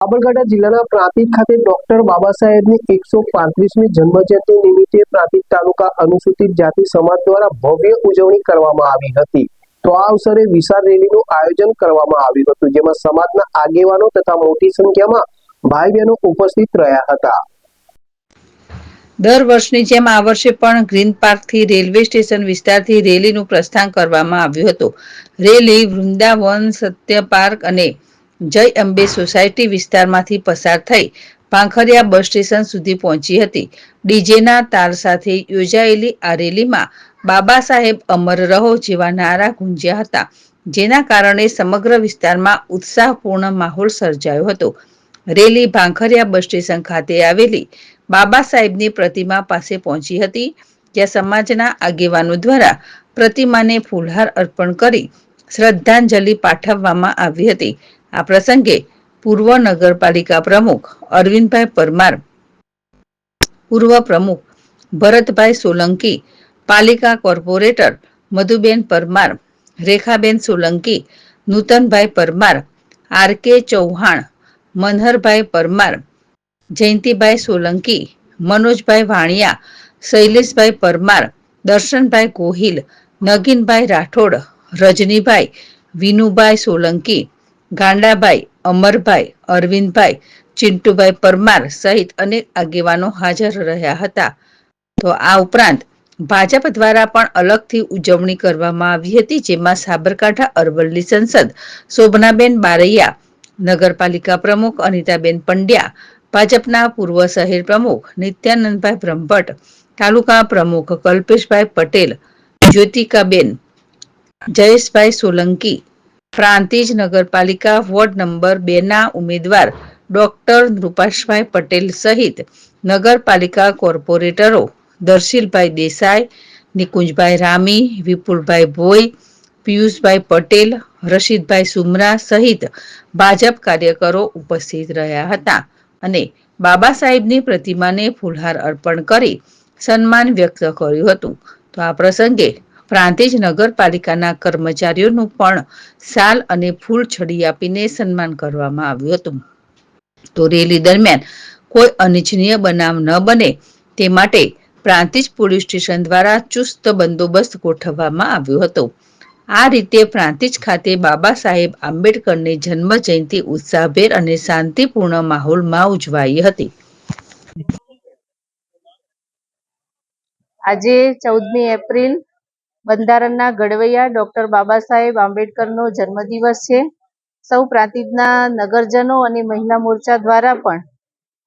સાબરકાંઠા જિલ્લાના પ્રાંતિજ ખાતે ડોક્ટર બાબા સાહેબની 135મી જન્મજયંતિ નિમિત્તે પ્રાંતિજ તાલુકા અનુસૂચિત જાતિ સમાજ દ્વારા ભવ્ય ઉજવણી કરવામાં આવી હતી। તો આ અવસરે વિશાળ રેલીનું આયોજન કરવામાં આવ્યું હતું, જેમાં સમાજના આગેવાનો તથા મોટી સંખ્યામાં ભાઈ બહેનો ઉપસ્થિત રહ્યા હતા। દર વર્ષની જેમ આ વર્ષે પણ ગ્રીન પાર્કથી રેલવે સ્ટેશન વિસ્તારથી રેલીનું પ્રસ્થાન કરવામાં આવ્યું હતું। રેલી વૃંદાવન સત્ય પાર્ક અને જય અંબે સોસાયટી વિસ્તારમાંથી પસાર થઈ પાંખરિયા બસ સ્ટેશન સુધી પહોંચી હતી। ડીજેના તાલ સાથે યોજાયેલી આ રેલીમાં બાબા સાહેબ અમર રહો જેવા નારા ગુંજ્યા હતા, જેના કારણે સમગ્ર વિસ્તારમાં ઉત્સાહપૂર્ણ માહોલ સર્જાયો હતો। રેલી ભાંખરિયા બસ સ્ટેશન ખાતે આવેલી બાબા સાહેબની પ્રતિમા પાસે પહોંચી હતી, જ્યાં સમાજના આગેવાનો દ્વારા પ્રતિમાને ફૂલહાર અર્પણ કરી શ્રદ્ધાંજલિ પાઠવવામાં આવી હતી। આ પ્રસંગે પૂર્વ નગરપાલિકા પ્રમુખ અરવિંદભાઈ પરમાર, પૂર્વ પ્રમુખ ભરતભાઈ સોલંકી, પાલિકા કોર્પોરેટર મધુબેન પરમાર, રેખાબેન સોલંકી, નૂતનભાઈ પરમાર, આર.કે. ચૌહાણ, મનહરભાઈ પરમાર, જયંતિભાઈ સોલંકી, મનોજભાઈ વાણિયા, શૈલેષભાઈ પરમાર, દર્શનભાઈ ગોહિલ, નગીનભાઈ રાઠોડ, રજનીભાઈ, વિનુભાઈ સોલંકી, ગાંડાભાઈ, અમરભાઈ, અરવિંદભાઈ, ચિંટુભાઈ પરમાર સહિત અનેક આગેવાનો હાજર રહ્યા હતા। તો આ ઉપરાંત ભાજપ દ્વારા પણ અલગથી ઉજવણી કરવામાં આવી હતી, જેમાં સાબરકાંઠા અરવલ્લી સંસદ શોભનાબેન બારૈયા, નગરપાલિકા પ્રમુખ અનિતાબેન પંડ્યા, ભાજપના પૂર્વ શહેર પ્રમુખ નિત્યાનંદભાઈ બ્રહ્મભટ્ટ, તાલુકા પ્રમુખ કલ્પેશભાઈ પટેલ, જ્યોતિકાબેન, જયેશભાઈ સોલંકી, પ્રાંતિજ નગરપાલિકા વોર્ડ નંબર 2ના ઉમેદવાર ડોક્ટર નૃપાશભાઈ પટેલ સહિત નગરપાલિકા કોર્પોરેટરો દર્શીલભાઈ દેસાઈ, નિકુંજભાઈ રામી, વિપુલભાઈ ભોઈ, પિયુષભાઈ પટેલ, રશીદભાઈ સુમરા સહિત ભાજપ કાર્યકરો ઉપસ્થિત રહ્યા હતા અને બાબા સાહેબની પ્રતિમાને ફૂલહાર અર્પણ કરી સન્માન વ્યક્ત કર્યું હતું। તો આ પ્રસંગે પ્રાંતિજ નગરપાલિકાના કર્મચારીઓનું પણ શાલ અને ફૂલ છડી આપીને સન્માન કરવામાં આવ્યું હતું। તો રેલી દરમિયાન કોઈ અનિચ્છનીય બનાવ ન બને તે માટે પ્રાંતિજ પોલીસ સ્ટેશન દ્વારા ચુસ્ત બંદોબસ્ત ગોઠવવામાં આવ્યો હતો। આ રીતે પ્રાંતિજ ખાતે બાબા સાહેબ આંબેડકરની જન્મ જયંતિ ઉત્સાહભેર અને શાંતિપૂર્ણ માહોલમાં ઉજવાઈ હતી। આજે 14મી એપ્રિલ બંધારણના ઘડવૈયા ડોક્ટર બાબા સાહેબ આંબેડકરનો જન્મદિવસ છે। સૌ પ્રાંતિજના નગરજનો અને મહિલા મોરચા દ્વારા પણ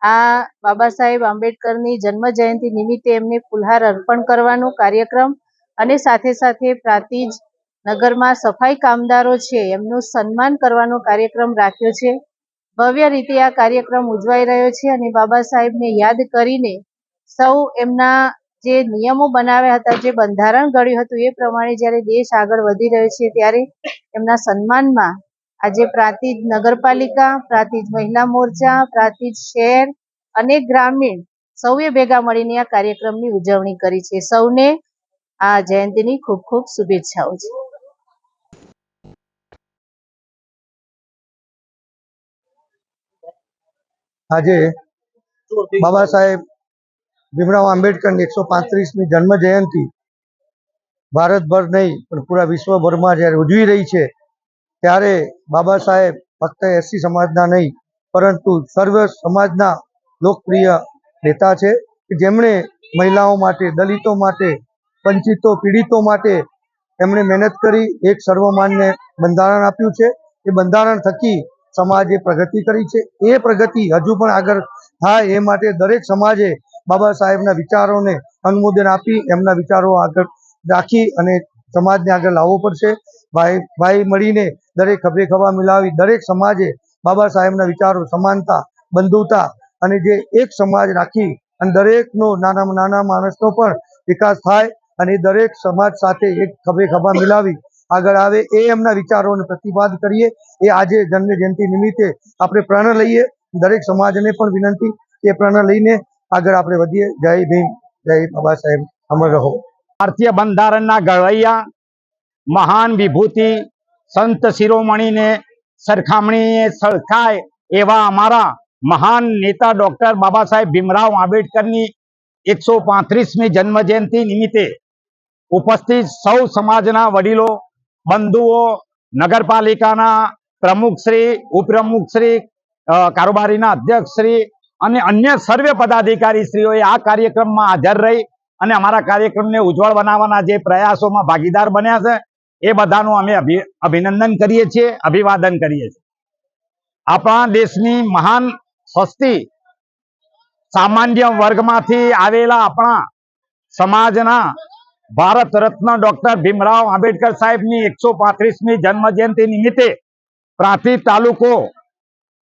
આ બાબા સાહેબ આંબેડકરની જન્મ જયંતિ નિમિત્તે એમને ફૂલહાર અર્પણ કરવાનો કાર્યક્રમ અને સાથે સાથે પ્રાંતિજ નગરમાં સફાઈ કામદારો છે એમનું સન્માન કરવાનો કાર્યક્રમ રાખ્યો છે। ભવ્ય રીતે આ કાર્યક્રમ ઉજવાઈ રહ્યો છે અને બાબા સાહેબને યાદ કરીને સૌ એમના જે નિયમો બનાવ્યા હતા, જે બંધારણ ઘડ્યું હતું, એ પ્રમાણે જ્યારે દેશ આગળ વધી રહ્યો છે ત્યારે એમના સન્માનમાં આજે પ્રાંતિજ નગરપાલિકા, પ્રાંતિજ મહિલા મોરચા, પ્રાંતિજ શહેર અને ગ્રામીણ સૌએ ભેગા મળીને આ કાર્યક્રમની ઉજવણી કરી છે। સૌને આ જયંતિની ખૂબ ખૂબ શુભેચ્છાઓ છે। આજે બાબા સાહેબ ભીમરાવ આંબેડકરની 135મી જન્મ જયંતિ ભારતભર નહીં પણ પૂરા વિશ્વભરમાં જ્યારે ઉજવી રહી છે, ત્યારે બાબા સાહેબ ફક્ત એસસી સમાજના નહીં પરંતુ સર્વ સમાજના લોકપ્રિય નેતા છે, કે જેમણે મહિલાઓ માટે, દલિતો માટે, વંચિતો, પીડિતો માટે એમણે મહેનત કરી એક સર્વમાન્ય બંધારણ આપ્યું છે। એ બંધારણ થકી સમાજે પ્રગતિ કરી છે। એ પ્રગતિ હજુ પણ આગળ થાય એ માટે દરેક સમાજે બાબા સાહેબના વિચારોને અનુમોદન આપી એમના વિચારો આગળ રાખી અને સમાજને આગળ લાવવો પડશે। ભાઈ મળીને દરેક ખભે ખભા મિલાવી દરેક સમાજે બાબા સાહેબના વિચારો, સમાનતા, બંધુતા અને જે એક સમાજ રાખી અને દરેકનો નાનામાં નાના માણસનો પણ વિકાસ થાય અને દરેક સમાજ સાથે એક ખભે ખભા મિલાવી આગળ આવે, એ એમના વિચારોને પ્રતિપાદ કરીએ। એ આજે જન્મ જયંતિ નિમિત્તે આપણે પ્રણ લઈએ। દરેક સમાજને પણ વિનંતી કે પ્રણ લઈને આગળ આપણે વધીએ। જય ભીમ, જય બાબા સાહેબ, અમર રહો। ભારતીય બંધારણના ઘડવૈયા મહાન વિભૂતિ સંત શિરોમણીને સરખામણીએ સરખાય એવા અમારા મહાન નેતા ડોક્ટર બાબા સાહેબ ભીમરાવ આંબેડકરની 135મી જન્મ જયંતિ નિમિત્તે ઉપસ્થિત સૌ સમાજના વડીલો, બંધુઓ, નગરપાલિકાના પ્રમુખશ્રી, ઉપપ્રમુખશ્રી, કારોબારીના અધ્યક્ષશ્રી અને અન્ય સર્વે પદાધિકારીશ્રીઓએ આ કાર્યક્રમમાં હાજર રહી અને અમારા કાર્યક્રમને ઉજ્જવળ બનાવવાના જે પ્રયાસોમાં ભાગીદાર બન્યા છે એ બધાનું અમે અભિનંદન કરીએ છીએ, અભિવાદન કરીએ છીએ. આપણા દેશની મહાન હસ્તી, સામાન્ય વર્ગમાંથી આવેલા આપણા સમાજના ભારત રત્ન ડોક્ટર ભીમરાવ આંબેડકર સાહેબની 135મી જન્મ જયંતિ નિમિત્તે પ્રાંતિજ તાલુકો,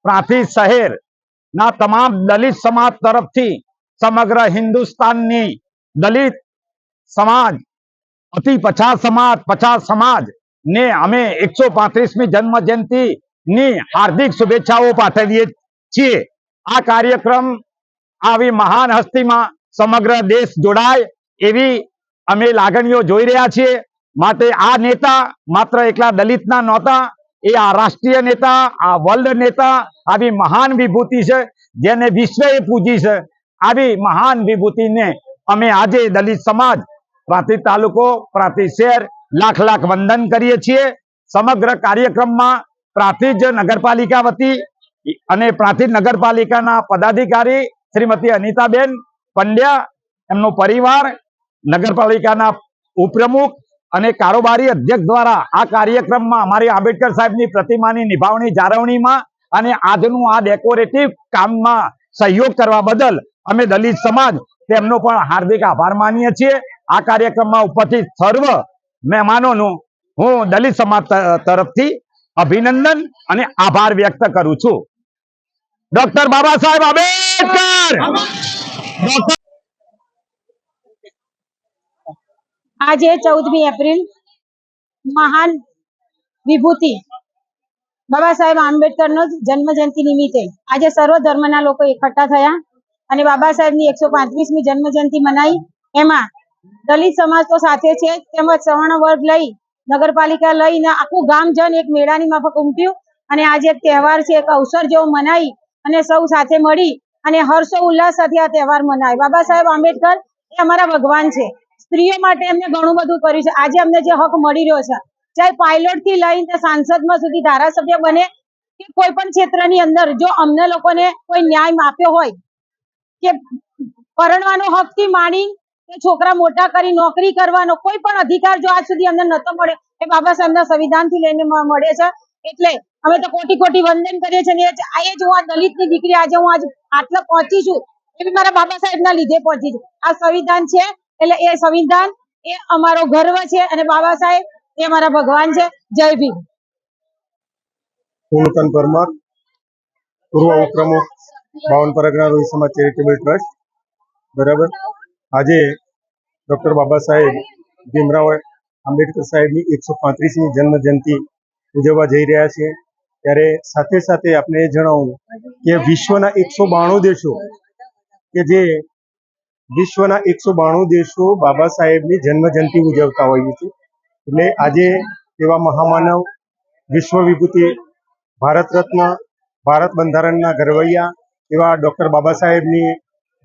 પ્રાંતિજ શહેરના તમામ દલિત સમાજ તરફથી સમગ્ર હિન્દુસ્તાનની દલિત સમાજ, અતિ પછાત સમાજ ને અમે 135મી જન્મ જયંતિ ની હાર્દિક શુભેચ્છાઓ પાઠવીએ છીએ. આ કાર્યક્રમ આવી મહાન હસ્તીમાં સમગ્ર દેશ જોડાય એવી અમે લાગણીઓ જોઈ રહ્યા છીએ. માટે આ નેતા માત્ર એકલા દલિતના નહોતા, એ આ રાષ્ટ્રીય નેતા, આ વર્લ્ડ નેતા, આવી મહાન વિભૂતિ છે જેને વિશ્વએ પૂજી છે. આવી મહાન વિભૂતિને અમે આજે દલિત સમાજ, પ્રાંતિજ તાલુકો, પ્રાંતિજ શહેર લાખ લાખ વંદન કરીએ છીએ. સમગ્ર કાર્યક્રમમાં પ્રાંતિજ નગરપાલિકા વતી અને પ્રાંતિજ નગરપાલિકાના પદાધિકારી શ્રીમતી અનિતાબેન પંડ્યા, એમનો પરિવાર, નગરપાલિકાના ઉપપ્રમુખ અને કારોબારી અધ્યક્ષ દ્વારા આ કાર્યક્રમમાં અમારી આંબેડકર સાહેબની પ્રતિમાની નિભાવણી જાળવણીમાં અને આજનું આ ડેકોરેટિવ કામમાં સહયોગ કરવા બદલ અમે દલિત સમાજ તેમનો પણ હાર્દિક આભાર માનીએ છીએ. આ કાર્યક્રમમાં ઉપસ્થિત સર્વ મહેમાનોનું હું દલિત સમાજ તરફથી અભિનંદન અને આભાર વ્યક્ત કરું છું. ડોક્ટર બાબા સાહેબ આંબેડકર. આજે 14મી એપ્રિલ મહાન વિભૂતિ બાબા સાહેબ આંબેડકરનો જન્મ જયંતિ નિમિત્તે આજે સર્વ ધર્મના લોકો એકઠા થયા અને બાબા સાહેબની 135મી જન્મ જયંતિ મનાઈ. એમાં દલિત સમાજ તો સાથે છે, તેમજ સવર્ણ વર્ગ લઈ, નગરપાલિકા લઈને આખું ગામજન એક મેળાની માફક ઉમટ્યું અને આજે એક તહેવાર છે, એક અવસર જેવો મનાઈ અને સૌ સાથે મળી અને હર્ષો ઉલ્લાસ સાથે આ તહેવાર મનાય. બાબા સાહેબ આંબેડકર એ અમારા ભગવાન છે. સ્ત્રીઓ માટે એમને ઘણું બધું કર્યું છે. આજે અમને જે હક મળી રહ્યો છે, ચાહે પાયલોટ થી લઈને સાંસદમાં સુધી, ધારાસભ્ય બને કે કોઈ પણ ક્ષેત્રની અંદર, જો અમને લોકોને કોઈ ન્યાય આપ્યો હોય કે પરણવાનો હક થી માંડી કે છોકરા મોટા કરી નોકરી કરવાનો કોઈ પણ અધિકાર જો આજ સુધી અમને નતો મળ્યો, એ બાબા સાહેબના સંવિધાન થી લઈને મળે છે. એટલે અમે તો કોટી કોટી વંદન કરીએ છીએ. એ જ હું આ દલિતની દીકરી આજે હું આજ આટલા પહોંચી છું એ બી મારા બાબા સાહેબના લીધે પહોંચી છું. આ સંવિધાન છે એટલે એ સંવિધાન એ અમારો ગર્વ છે અને બાબા સાહેબ એ અમારા ભગવાન છે. જય ભીમ. હું નૂતન પરમાર, પૂર્વ ઉપપ્રમુખ 52 પરગણા રોહિત સમાજ ચેરિટેબલ ટ્રસ્ટ. બરાબર, આજે ડોક્ટર બાબા સાહેબ ભીમરાવ આંબેડકર સાહેબની 135મી જન્મ જયંતિ ઉજવવા જઈ રહ્યા છે. ત્યારે સાથે સાથે આપણે એ જણાવું કે વિશ્વના 192 દેશો કે જે વિશ્વના 192 દેશો બાબા સાહેબની જન્મ જયંતિ ઉજવતા હોઈએ છે. એટલે આજે એવા મહામાનવ, વિશ્વ વિભૂતિ, ભારત રત્ન, ભારત બંધારણના ઘડવૈયા એવા ડોક્ટર બાબા સાહેબની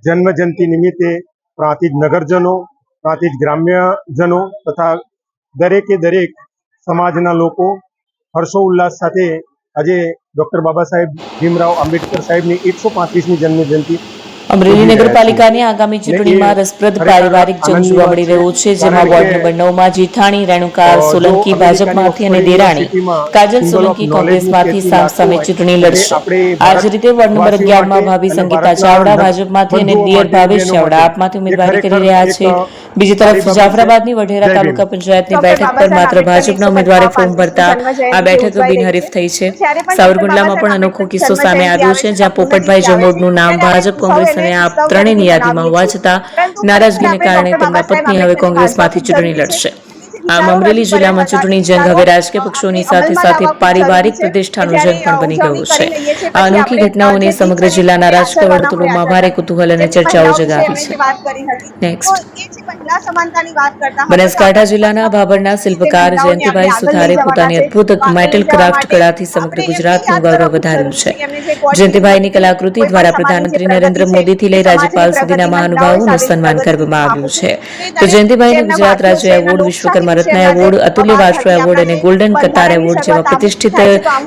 જન્મ જયંતિ નિમિત્તે પ્રાંતિજ નગરજનો, પ્રાંતિજ ગ્રામ્યજનો તથા દરેકે દરેક સમાજના લોકો હર્ષો ઉલ્લાસ સાથે આજે ડોક્ટર બાબા સાહેબ ભીમરાવ આંબેડકર સાહેબની 135મી જન્મ જયંતિ અમરેલી નગરપાલિકાની આગામી ચૂંટણીમાં રસપ્રદ પારિવારિક જંગ જોવા મળી રહ્યો છે, જેમાં વોર્ડ નંબર 9માં જેઠાણી રેણુકા સોલંકી ભાજપમાંથી અને દેરાણી કાજલ સોલંકી કોંગ્રેસમાંથી સામસામે ચૂંટણી લડશે. આ જ રીતે વોર્ડ નંબર 11માં ભાભી સંગીતા ચાવડા ભાજપમાંથી અને દિયર ભાવેશ ચાવડા આપમાંથી ઉમેદવારી કરી રહ્યા છે. બીજી તરફ જાફરાબાદની વઢેરા તાલુકા પંચાયતની બેઠક પર માત્ર ભાજપના ઉમેદવારે ફોર્મ ભરતા આ બેઠક બિનહરીફ થઈ છે. સાવરકુંડલામાં પણ અનોખો કિસ્સો સામે આવ્યો છે, જ્યાં પોપટભાઈ જમોડનું નામ ભાજપ, કોંગ્રેસ અને આ ત્રણેયની યાદીમાં હોવા છતાં નારાજગીને કારણે તેમના પત્ની હવે કોંગ્રેસમાંથી ચૂંટણી લડશે. આમ અમરેલી જિલ્લામાં ચૂંટણી જંગ હવે રાજકીય પક્ષોની સાથે સાથે પારિવારિક પ્રતિષ્ઠાનો જંગ પણ બની ગયો છે. આ અનોખી ઘટનાઓને સમગ્ર જિલ્લાના રાજકીય વર્તુળોમાં ભારે કુતૂહલ અને ચર્ચાઓ જગાવી છે. નેક્સ્ટ, બનાસકાંઠા જિલ્લાના ભાભરના શિલ્પકાર જયંતિભાઈ સુથારે પોતાની અદ્ભુત મેટલ ક્રાફ્ટ કળાથી સમગ્ર ગુજરાતનું ગૌરવ વધાર્યું છે. જયંતિભાઈની કલાકૃતિ દ્વારા પ્રધાનમંત્રી નરેન્દ્ર મોદીથી લઈ રાજ્યપાલ સુધીના મહાનુભાવોનું સન્માન કરવામાં આવ્યું છે. તો જયંતિભાઈને ગુજરાત રાજ્ય એવોર્ડ, વિશ્વકર્મા રત્ન એવોર્ડ, અતુલ્ય વાર્ષો એવોર્ડ અને ગોલ્ડન કતાર એવોર્ડ જેવા પ્રતિષ્ઠિત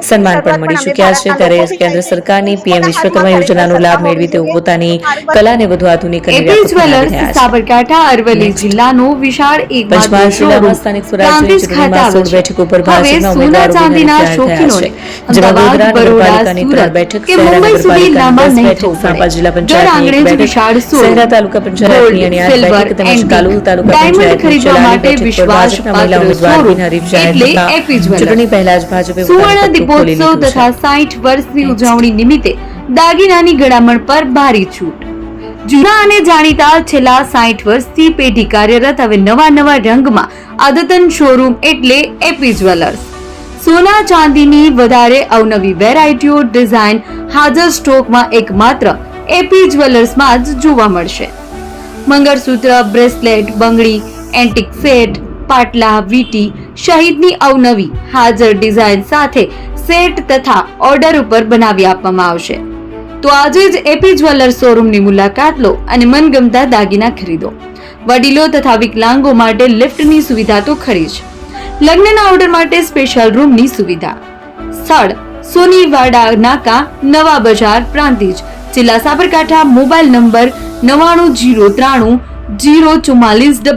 સન્માન પણ મળી ચૂક્યા છે. ત્યારે કેન્દ્ર સરકારની પીએમ વિશ્વકર્મા યોજનાનો લાભ મેળવી તેઓ પોતાની કલાને વધુ આધુનિક અને વ્યાપક બનાવી રહ્યા છે. સાબરકાંઠા અરવલ્લી જિલ્લાનો વિશાળ પંચમહાલ જિલ્લામાં સ્થાનિક સ્વરાજ્યની ચૂંટણીમાં 16 બેઠકો પર ભાજપના ઉમેદવારો બિનહરીફ જાહેર થયા છે. જેમાં ગોધરા નગરપાલિકાની 3 બેઠક, શહેરા નગરપાલિકાની 10 બેઠક, સાંપા જિલ્લા પંચાયતની 1 બેઠક, શહેરા તાલુકા પંચાયતની અને 8 બેઠક તેમજ કાલોલ તાલુકા પંચાયતની 44 બેઠક પર ભાજપના મહિલા ઉમેદવાર બિનહરીફ જાહેર થતા ચૂંટણી પહેલા જ ભાજપે સુવર્ણ દીપોત્સવ તથા 60 વર્ષની ઉજવણી નિમિત્તે દાગીનાની ગળામણ પર ભારી છૂટ. જૂના અને જાણીતા છેલ્લા 60 વર્ષથી પેઢી કાર્યરત હવે નવા રંગમાં અદ્યતન શોરૂમ એટલે એપી જ્વેલર્સ. સોના ચાંદીની વધારે અવનવી વેરાયટીઓ, ડિઝાઇન હાજર સ્ટોકમાં એકમાત્ર એપી જ્વેલર્સમાં જ જોવા મળશે. મંગળસૂત્ર, બ્રેસલેટ, બંગડી, એન્ટિક સેટ, પાટલા, વીટી સહિતની અવનવી હાજર ડિઝાઇન સાથે સેટ તથા ઓર્ડર ઉપર બનાવી આપવામાં આવશે. તો આજે જ એપી જ્વેલર્સ શોરૂમની મુલાકાત લો અને મનગમતા દાગીના ખરીદો. વડીલો તથા વિકલાંગો માટે લિફ્ટની સુવિધા તો ખરી જ. લગ્નના ઓર્ડર માટે સ્પેશિયલ રૂમની સુવિધા. સ્થળ સોનીવાડા નાકા, નવા બજાર, પ્રાંતિજ, જિલ્લા સાબરકાંઠા. Mobile number 99030044